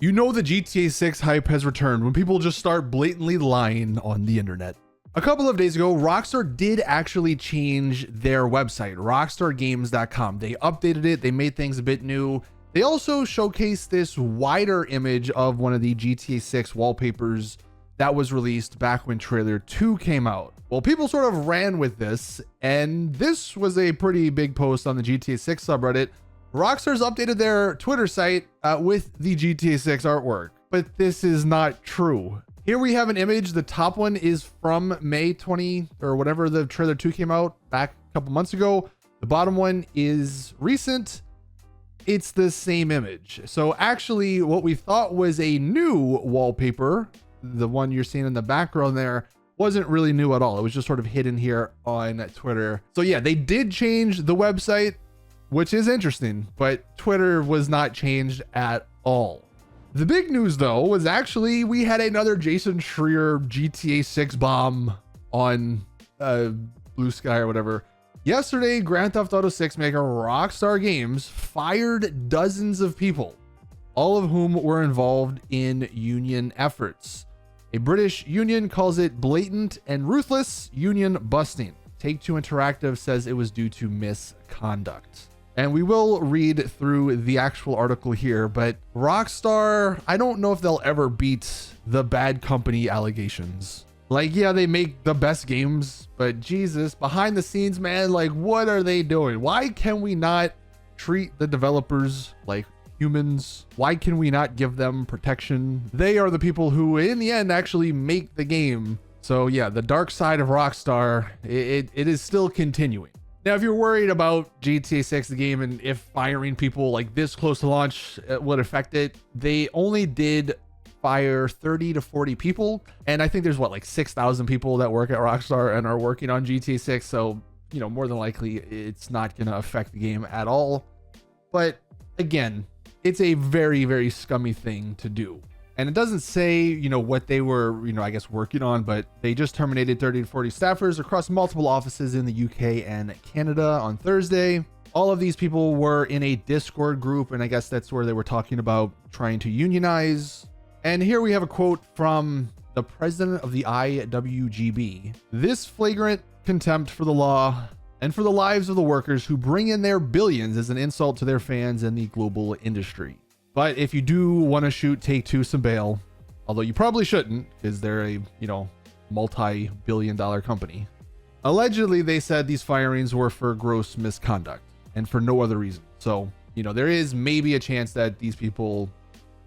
You know the GTA 6 hype has returned when people just start blatantly lying on the internet. A couple of days ago, Rockstar did actually change their website, rockstargames.com. They updated it, they made things a bit new. They also showcased this wider image of one of the GTA 6 wallpapers that was released back when trailer 2 came out. Well, people sort of ran with this, and this was a pretty big post on the GTA 6 subreddit. Rockstar's updated their Twitter site with the GTA 6 artwork, but this is not true. Here we have an image. The top one is from May 20 or whatever the trailer 2 came out back a couple months ago. The bottom one is recent. It's the same image. So actually what we thought was a new wallpaper, the one you're seeing in the background there, wasn't really new at all. It was just sort of hidden here on Twitter. So yeah, they did change the website, which is interesting, but Twitter was not changed at all. The big news though was actually we had another Jason Schreier GTA 6 bomb on Blue Sky or whatever. Yesterday, Grand Theft Auto 6 maker Rockstar Games fired dozens of people, all of whom were involved in union efforts. A British union calls it blatant and ruthless union busting. Take-Two Interactive says it was due to misconduct. And we will read through the actual article here, but Rockstar, I don't know if they'll ever beat the bad company allegations. Like, yeah, they make the best games, but Jesus, behind the scenes, man, like, what are they doing? Why can we not treat the developers like humans? Why can we not give them protection? They are the people who, in the end, actually make the game. So yeah, the dark side of Rockstar, it is still continuing. Now, if you're worried about GTA 6, the game, and if firing people like this close to launch would affect it, they only did fire 30 to 40 people. And I think there's what, like 6,000 people that work at Rockstar and are working on GTA 6. So, you know, more than likely it's not going to affect the game at all. But again, it's a very, very scummy thing to do. And it doesn't say, you know, what they were, you know, I guess working on, but they just terminated 30 to 40 staffers across multiple offices in the UK and Canada on Thursday. All of these people were in a Discord group, and I guess that's where they were talking about trying to unionize. And here we have a quote from the president of the IWGB. This flagrant contempt for the law and for the lives of the workers who bring in their billions is an insult to their fans and the global industry. But if you do want to shoot Take-Two some bail, although you probably shouldn't because they're a, you know, multi-billion-dollar company. Allegedly, they said these firings were for gross misconduct and for no other reason. So, you know, there is maybe a chance that these people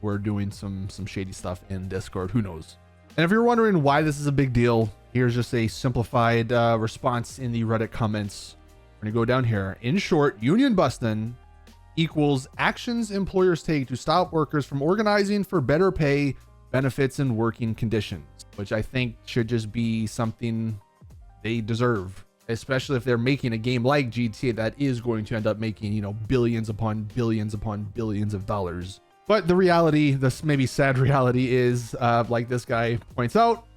were doing some shady stuff in Discord. Who knows? And if you're wondering why this is a big deal, here's just a simplified response in the Reddit comments. We're going to go down here. In short, union busting equals actions employers take to stop workers from organizing for better pay, benefits, and working conditions, which I think should just be something they deserve, especially if they're making a game like GTA that is going to end up making, you know, billions upon billions upon billions of dollars. But the reality, this maybe sad reality is, like this guy points out,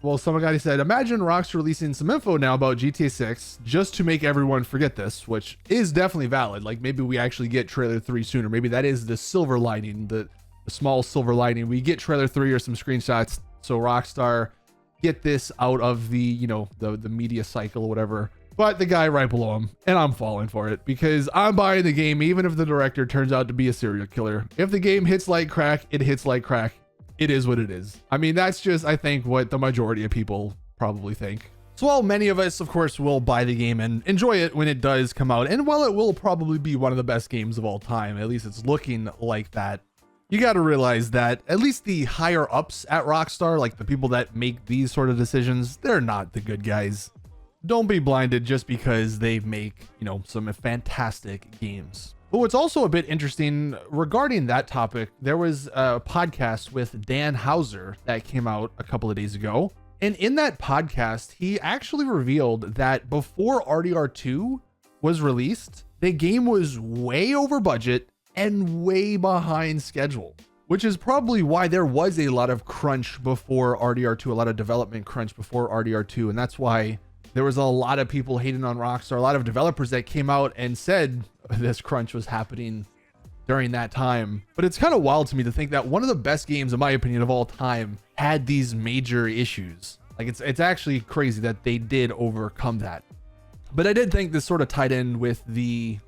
well, somebody said, imagine Rockstar releasing some info now about GTA 6 just to make everyone forget this, which is definitely valid. Like maybe we actually get trailer 3 sooner. Maybe that is the silver lining, the small silver lining. We get trailer 3 or some screenshots. So Rockstar get this out of the, you know, the media cycle or whatever. But the guy right below him, and I'm falling for it because I'm buying the game, even if the director turns out to be a serial killer. If the game hits like crack, it hits like crack. It is what it is. I mean, that's just, I think, what the majority of people probably think. So while many of us, of course, will buy the game and enjoy it when it does come out, and while it will probably be one of the best games of all time, at least it's looking like that, you got to realize that at least the higher ups at Rockstar, like the people that make these sort of decisions, they're not the good guys. Don't be blinded just because they make, you know, some fantastic games. But what's also a bit interesting regarding that topic, there was a podcast with Dan Houser that came out a couple of days ago. And in that podcast, he actually revealed that before RDR2 was released, the game was way over budget and way behind schedule, which is probably why there was a lot of crunch before RDR2, a lot of development crunch before RDR2. And that's why there was a lot of people hating on Rockstar, a lot of developers that came out and said this crunch was happening during that time. But it's kind of wild to me to think that one of the best games, in my opinion, of all time had these major issues. Like it's actually crazy that they did overcome that. But I did think this sort of tied in with the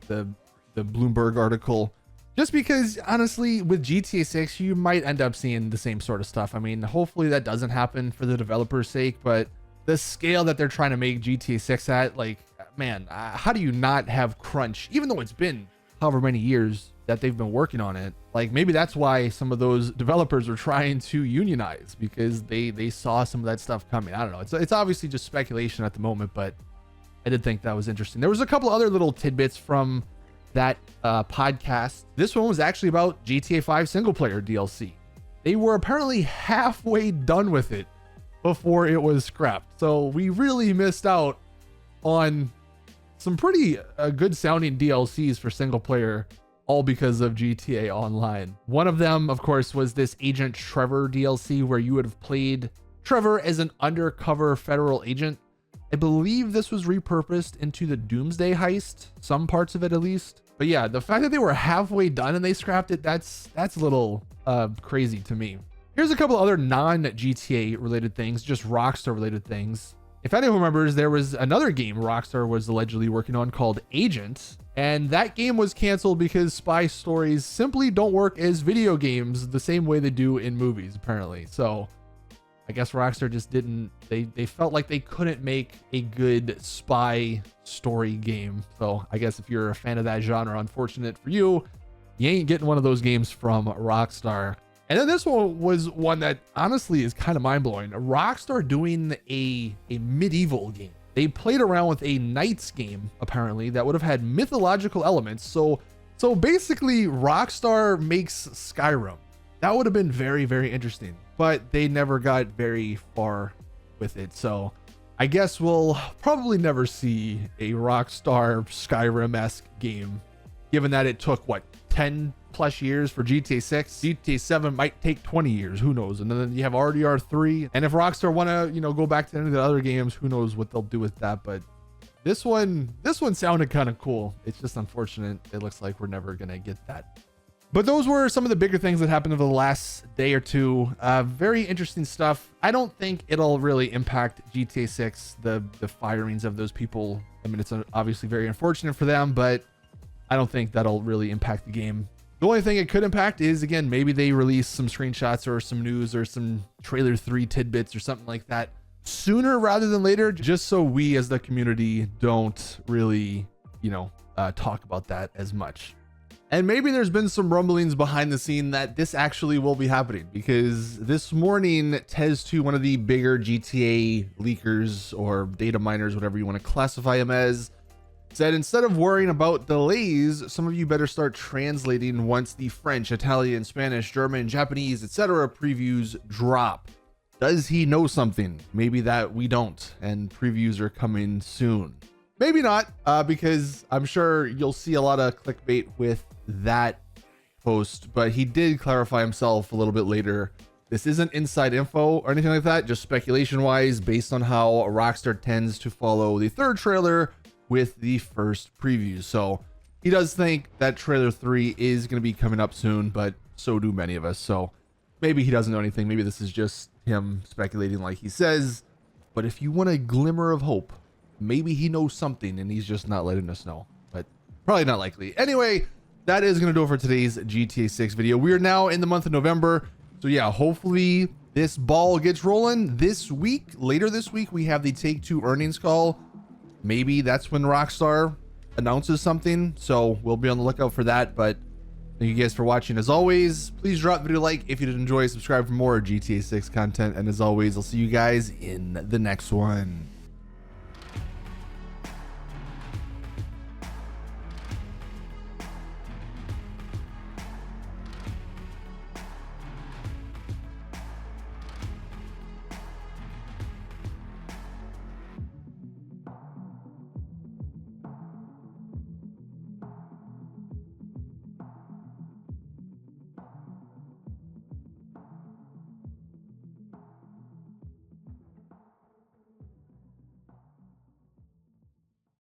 Bloomberg article, just because honestly with GTA 6 you might end up seeing the same sort of stuff. I mean, hopefully that doesn't happen for the developers' sake, but the scale that they're trying to make GTA 6 at, like, man, how do you not have crunch, even though it's been however many years that they've been working on it? Like, maybe that's why some of those developers were trying to unionize, because they saw some of that stuff coming. I don't know, it's obviously just speculation at the moment, but I did think that was interesting. There was a couple other little tidbits from that podcast. This one was actually about GTA 5 single player DLC. They were apparently halfway done with it before it was scrapped. So we really missed out on some pretty good sounding DLCs for single player, all because of GTA Online. One of them, of course, was this Agent Trevor DLC, where you would have played Trevor as an undercover federal agent. I believe this was repurposed into the Doomsday Heist, some parts of it at least. But yeah, the fact that they were halfway done and they scrapped it, that's a little crazy to me. Here's a couple other non-GTA related things, just Rockstar related things. If anyone remembers, there was another game Rockstar was allegedly working on called Agent, and that game was canceled because spy stories simply don't work as video games the same way they do in movies, apparently. So I guess Rockstar just didn't, they felt like they couldn't make a good spy story game. So I guess if you're a fan of that genre, unfortunate for you, you ain't getting one of those games from Rockstar. And then this one was one that honestly is kind of mind-blowing. Rockstar doing a medieval game. They played around with a knights game, apparently, that would have had mythological elements. So basically Rockstar makes Skyrim. That would have been very, very interesting, but they never got very far with it. So I guess we'll probably never see a Rockstar Skyrim-esque game, given that it took, what, 10 plus years for GTA 6. GTA 7 might take 20 years, who knows? And then you have RDR3. And if Rockstar want to, go back to any of the other games, who knows what they'll do with that. But this one sounded kind of cool. It's just unfortunate. It looks like we're never going to get that. But those were some of the bigger things that happened over the last day or two. Very interesting stuff. I don't think it'll really impact GTA 6, the firings of those people. I mean, it's obviously very unfortunate for them, but I don't think that'll really impact the game. The only thing it could impact is, again, maybe they release some screenshots or some news or some trailer 3 tidbits or something like that sooner rather than later, just so we as the community don't really, talk about that as much. And maybe there's been some rumblings behind the scene that this actually will be happening, because this morning, Tez2, one of the bigger GTA leakers or data miners, whatever you want to classify them as, said instead of worrying about delays, some of you better start translating once the French, Italian, Spanish, German, Japanese, etc. previews drop. Does he know something? Maybe that we don't, and previews are coming soon. Maybe not, because I'm sure you'll see a lot of clickbait with that post, but he did clarify himself a little bit later. This isn't inside info or anything like that, just speculation wise, based on how Rockstar tends to follow the third trailer with the first preview. So he does think that trailer 3 is going to be coming up soon, but so do many of us. So maybe he doesn't know anything. Maybe this is just him speculating like he says. But if you want a glimmer of hope, maybe he knows something and he's just not letting us know, but probably not likely. Anyway, that is going to do it for today's GTA 6 video. We are now in the month of November. So yeah, hopefully this ball gets rolling this week. Later this week, we have the Take-Two earnings call. Maybe that's when Rockstar announces something. So we'll be on the lookout for that. But thank you guys for watching. As always, please drop the video a like if you did enjoy. Subscribe for more GTA 6 content. And as always, I'll see you guys in the next one.